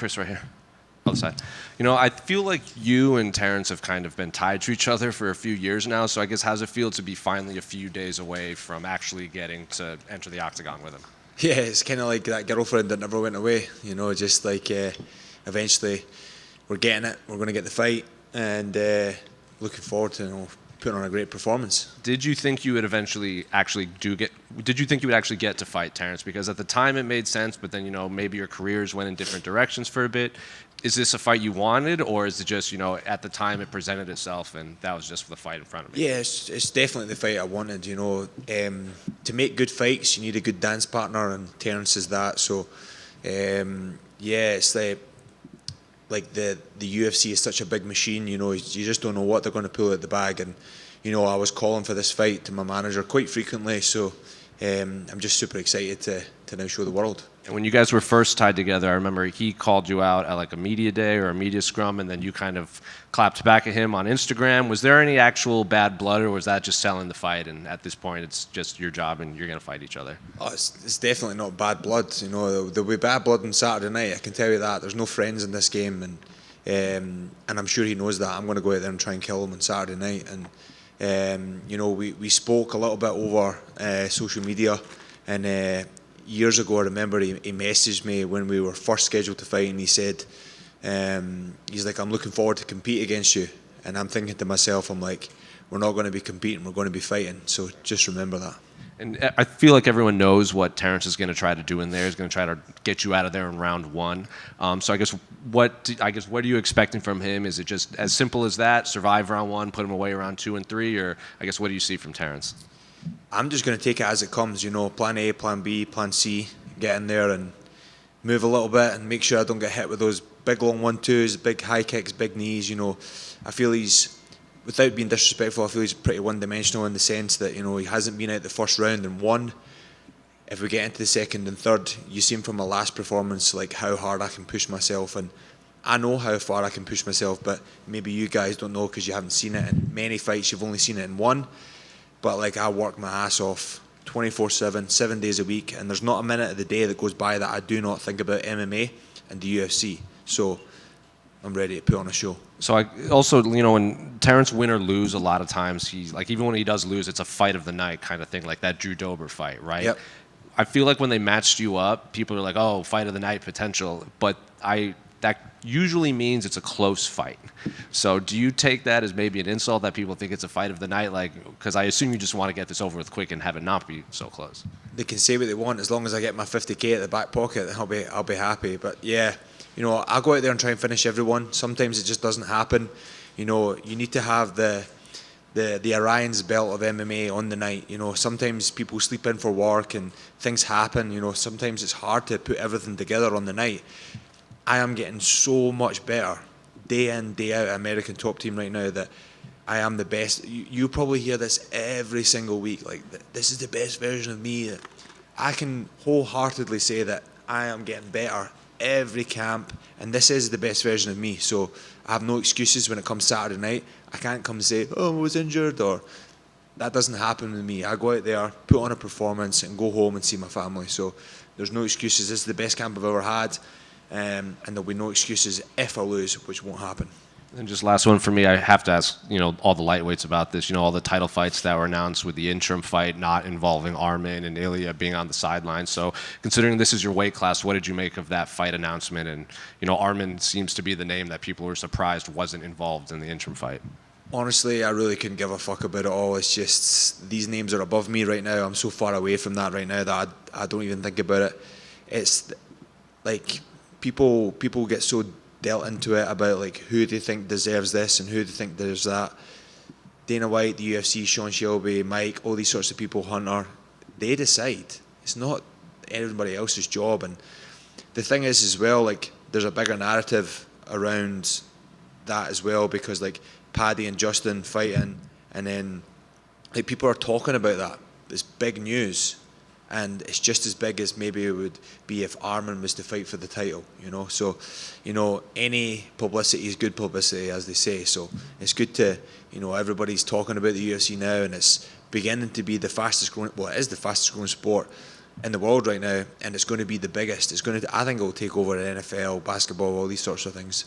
Chris right here. Other side. You know, I feel like you and Terrance have kind of been tied to each other for a few years now. So I guess how does it feel to be finally a few days away from actually getting to enter the octagon with him? Yeah, it's kind of like that girlfriend that never went away. You know, just like eventually we're getting it. We're going to get the fight, and looking forward to putting on a great performance. Did you think you would eventually actually Did you think you would actually get to fight Terrance? Because at the time it made sense, but then maybe your careers went in different directions for a bit. Is this a fight you wanted, or is it just at the time it presented itself and that was just the fight in front of me? Yeah, it's definitely the fight I wanted. To make good fights, you need a good dance partner, and Terrance is that. So, it's like the UFC is such a big machine. You just don't know what they're going to pull out the bag, and I was calling for this fight to my manager quite frequently. So, I'm just super excited to now show the world. And when you guys were first tied together, I remember he called you out at like a media day or a media scrum, and then you kind of clapped back at him on Instagram. Was there any actual bad blood, or was that just selling the fight, and at this point it's just your job and you're going to fight each other? Oh, it's definitely not bad blood. There'll be bad blood on Saturday night, I can tell you that. There's no friends in this game, and I'm sure he knows that. I'm going to go out there and try and kill him on Saturday night. And we spoke a little bit over social media, and years ago, I remember he messaged me when we were first scheduled to fight, and he said, he's like, I'm looking forward to compete against you. And I'm thinking to myself, I'm like, we're not going to be competing, we're going to be fighting. So just remember that. And I feel like everyone knows what Terrance is going to try to do in there. He's going to try to get you out of there in round one. So I guess what are you expecting from him? Is it just as simple as that? Survive round one, put him away round 2 and 3, or I guess what do you see from Terrance? I'm just going to take it as it comes, plan A, plan B, plan C, get in there and move a little bit and make sure I don't get hit with those big long 1-2s, big high kicks, big knees. I feel he's, without being disrespectful, I feel he's pretty one-dimensional in the sense that, he hasn't been out the first round and won. If we get into the second and third, you see him from my last performance, like how hard I can push myself, and I know how far I can push myself, but maybe you guys don't know because you haven't seen it in many fights, you've only seen it in one. But I work my ass off 24/7, 7 days a week, and there's not a minute of the day that goes by that I do not think about MMA and the UFC. So I'm ready to put on a show. So I also, when Terrance win or lose, a lot of times he's like, even when he does lose, it's a fight of the night kind of thing, like that Drew Dober fight, right? Yep. I feel like when they matched you up, people are like, oh, fight of the night potential, but that usually means it's a close fight. So do you take that as maybe an insult that people think it's a fight of the night? Because I assume you just want to get this over with quick and have it not be so close. They can say what they want as long as I get my 50K at the back pocket, I'll be happy. But yeah, I'll go out there and try and finish everyone. Sometimes it just doesn't happen. You need to have the Orion's belt of MMA on the night. Sometimes people sleep in for work and things happen. Sometimes it's hard to put everything together on the night. I am getting so much better day in, day out at American Top Team right now that I am the best. You probably hear this every single week. Like, this is the best version of me. I can wholeheartedly say that I am getting better every camp, and this is the best version of me. So I have no excuses when it comes Saturday night. I can't come and say, oh, I was injured, or that doesn't happen with me. I go out there, put on a performance, and go home and see my family. So there's no excuses. This is the best camp I've ever had. And there'll be no excuses if I lose, which won't happen. And just last one for me, I have to ask, all the lightweights about this, all the title fights that were announced with the interim fight not involving Arman and Ilya being on the sidelines. So considering this is your weight class, what did you make of that fight announcement? And, Arman seems to be the name that people were surprised wasn't involved in the interim fight. Honestly, I really couldn't give a fuck about it all. It's just, these names are above me right now. I'm so far away from that right now that I don't even think about it. It's like, people get so dealt into it about who they think deserves this and who they think deserves that. Dana White, the UFC, Sean Shelby, Mike, all these sorts of people, Hunter, they decide. It's not everybody else's job. And the thing is as well, there's a bigger narrative around that as well, because Paddy and Justin fighting, and then people are talking about that. It's big news. And it's just as big as maybe it would be if Arman was to fight for the title, So, any publicity is good publicity, as they say. So it's good to, everybody's talking about the UFC now, and it's beginning to be the fastest growing, well, it is the fastest growing sport in the world right now, and it's going to be the biggest. I think it will take over the NFL, basketball, all these sorts of things.